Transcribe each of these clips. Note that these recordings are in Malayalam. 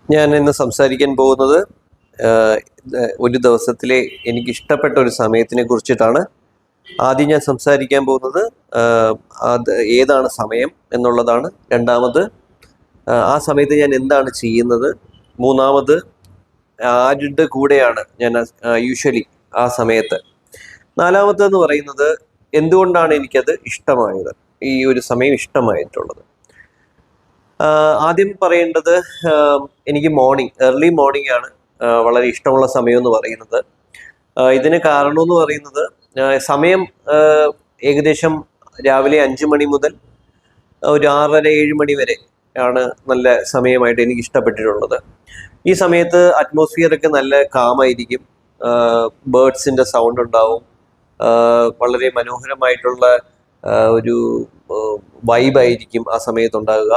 ഞാൻ ഇന്ന് സംസാരിക്കാൻ പോകുന്നത് ഒരു ദിവസത്തിലെ എനിക്ക് ഇഷ്ടപ്പെട്ട ഒരു സമയത്തിനെ കുറിച്ചിട്ടാണ്. ആദ്യം ഞാൻ സംസാരിക്കാൻ പോകുന്നത് അത് ഏതാണ് സമയം എന്നുള്ളതാണ്. രണ്ടാമത് ആ സമയത്ത് ഞാൻ എന്താണ് ചെയ്യുന്നത്. മൂന്നാമത് ആരുടെ കൂടെയാണ് ഞാൻ യൂഷ്വലി ആ സമയത്ത്. നാലാമത്തെന്ന് പറയുന്നത് എന്തുകൊണ്ടാണ് എനിക്കത് ഇഷ്ടമായത്, ഈ ഒരു സമയം ഇഷ്ടമായിട്ടുള്ളത്. ആദ്യം പറയേണ്ടത് എനിക്ക് ഏർലി മോർണിംഗ് ആണ് വളരെ ഇഷ്ടമുള്ള സമയം എന്ന് പറയുന്നത്. ഇതിന് കാരണം എന്ന് പറയുന്നത് സമയം ഏകദേശം രാവിലെ 5 മണി മുതൽ ഒരു 6:30-7 മണി വരെ ആണ് നല്ല സമയമായിട്ട് എനിക്ക് ഇഷ്ടപ്പെട്ടിട്ടുള്ളത്. ഈ സമയത്ത് അറ്റ്മോസ്ഫിയർ ഒക്കെ നല്ല കാമായിരിക്കും, ബേർഡ്സിന്റെ സൗണ്ട് ഉണ്ടാവും, വളരെ മനോഹരമായിട്ടുള്ള ഒരു വൈബായിരിക്കും ആ സമയത്ത് ഉണ്ടാകുക.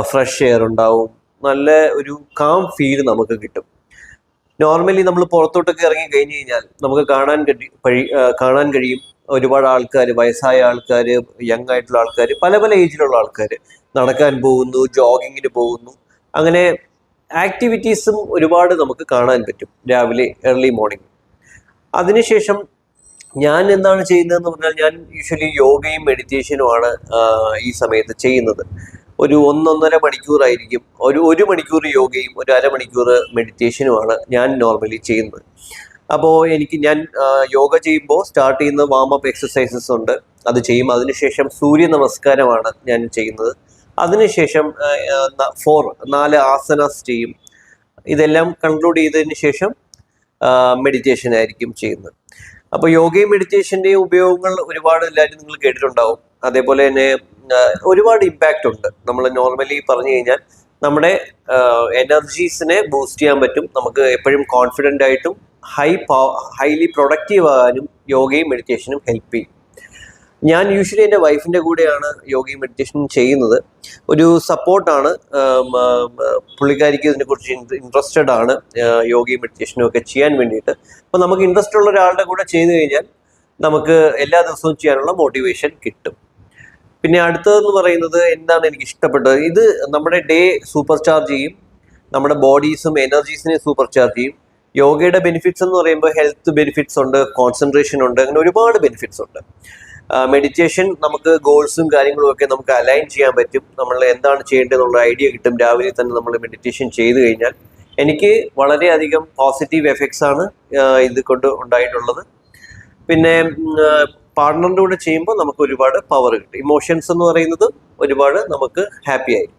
ഫ്രഷ് എയർ ഉണ്ടാവും, നല്ല ഒരു കാം ഫീൽ നമുക്ക് കിട്ടും. നോർമലി നമ്മൾ പുറത്തോട്ടൊക്കെ ഇറങ്ങി കഴിഞ്ഞ് കഴിഞ്ഞാൽ നമുക്ക് കാണാൻ കഴിയും ഒരുപാട് ആൾക്കാർ, വയസ്സായ ആൾക്കാർ, യങ് ആയിട്ടുള്ള ആൾക്കാർ, പല പല ഏജിലുള്ള ആൾക്കാർ നടക്കാൻ പോകുന്നു, ജോഗിങ്ങിന് പോകുന്നു. അങ്ങനെ ആക്ടിവിറ്റീസും ഒരുപാട് നമുക്ക് കാണാൻ പറ്റും രാവിലെ ഏർലി മോർണിംഗ്. അതിനുശേഷം ഞാൻ എന്താണ് ചെയ്യുന്നതെന്ന് പറഞ്ഞാൽ, ഞാൻ യൂഷ്വലി യോഗയും മെഡിറ്റേഷനുമാണ് ഈ സമയത്ത് ചെയ്യുന്നത്. ഒരു 1-1.5 മണിക്കൂറായിരിക്കും. ഒരു മണിക്കൂർ യോഗയും ഒരു അരമണിക്കൂർ മെഡിറ്റേഷനുമാണ് ഞാൻ നോർമലി ചെയ്യുന്നത്. അപ്പോൾ ഞാൻ യോഗ ചെയ്യുമ്പോൾ സ്റ്റാർട്ട് ചെയ്യുന്ന വാം-അപ്പ് എക്സസൈസസ് ഉണ്ട്, അത് ചെയ്യും. അതിനുശേഷം സൂര്യ നമസ്കാരമാണ് ഞാൻ ചെയ്യുന്നത്. അതിനുശേഷം 4 ആസനാസ് ചെയ്യും. ഇതെല്ലാം കൺക്ലൂഡ് ചെയ്തതിന് ശേഷം മെഡിറ്റേഷൻ ആയിരിക്കും ചെയ്യുന്നത്. അപ്പോൾ യോഗയും മെഡിറ്റേഷൻ്റെയും ഉപയോഗങ്ങൾ ഒരുപാട് എല്ലാവരും നിങ്ങൾ കേട്ടിട്ടുണ്ടാവും. അതേപോലെ തന്നെ ഒരുപാട് ഇമ്പാക്റ്റ് ഉണ്ട്. നമ്മൾ നോർമലി പറഞ്ഞു കഴിഞ്ഞാൽ നമ്മുടെ എനർജീസിനെ ബൂസ്റ്റ് ചെയ്യാൻ പറ്റും. നമുക്ക് എപ്പോഴും കോൺഫിഡൻ്റ് ആയിട്ടും ഹൈലി പ്രൊഡക്റ്റീവ് ആകാനും യോഗയും മെഡിറ്റേഷനും ഹെൽപ്പ് ചെയ്യും. ഞാൻ യൂഷ്വലി എൻ്റെ വൈഫിൻ്റെ കൂടെയാണ് യോഗയും മെഡിറ്റേഷനും ചെയ്യുന്നത്. ഒരു സപ്പോർട്ടാണ്, പുള്ളിക്കാരിക്ക് ഇതിനെക്കുറിച്ച് ഇൻട്രസ്റ്റഡ് ആണ് യോഗയും മെഡിറ്റേഷനും ഒക്കെ ചെയ്യാൻ വേണ്ടിയിട്ട്. അപ്പോൾ നമുക്ക് ഇൻട്രസ്റ്റ് ഉള്ള ഒരാളുടെ കൂടെ ചെയ്തു കഴിഞ്ഞാൽ നമുക്ക് എല്ലാ ദിവസവും ചെയ്യാനുള്ള മോട്ടിവേഷൻ കിട്ടും. പിന്നെ അടുത്തതെന്ന് പറയുന്നത് എന്താണ് എനിക്ക് ഇഷ്ടപ്പെട്ടത്, ഇത് നമ്മുടെ ഡേ സൂപ്പർ ചാർജ് ചെയ്യും, നമ്മുടെ ബോഡീസും എനർജീസിനെ സൂപ്പർ ചാർജ് ചെയ്യും. യോഗയുടെ ബെനിഫിറ്റ്സ് എന്ന് പറയുമ്പോൾ ഹെൽത്ത് ബെനിഫിറ്റ്സ് ഉണ്ട്, കോൺസെൻട്രേഷൻ ഉണ്ട്, അങ്ങനെ ഒരുപാട് ബെനിഫിറ്റ്സ് ഉണ്ട്. മെഡിറ്റേഷൻ നമുക്ക് ഗോൾസും കാര്യങ്ങളും ഒക്കെ നമുക്ക് അലൈൻ ചെയ്യാൻ പറ്റും. നമ്മൾ എന്താണ് ചെയ്യേണ്ടതെന്നുള്ള ഐഡിയ കിട്ടും രാവിലെ തന്നെ നമ്മൾ മെഡിറ്റേഷൻ ചെയ്തു കഴിഞ്ഞാൽ. എനിക്ക് വളരെയധികം പോസിറ്റീവ് എഫക്ട്സ് ആണ് ഇത് കൊണ്ട് ഉണ്ടായിട്ടുള്ളത്. പിന്നെ പാർട്ട്ണറിൻ്റെ കൂടെ ചെയ്യുമ്പോൾ നമുക്ക് ഒരുപാട് പവർ കിട്ടും. ഇമോഷൻസ് എന്ന് പറയുന്നത് ഒരുപാട് നമുക്ക് ഹാപ്പി ആയി.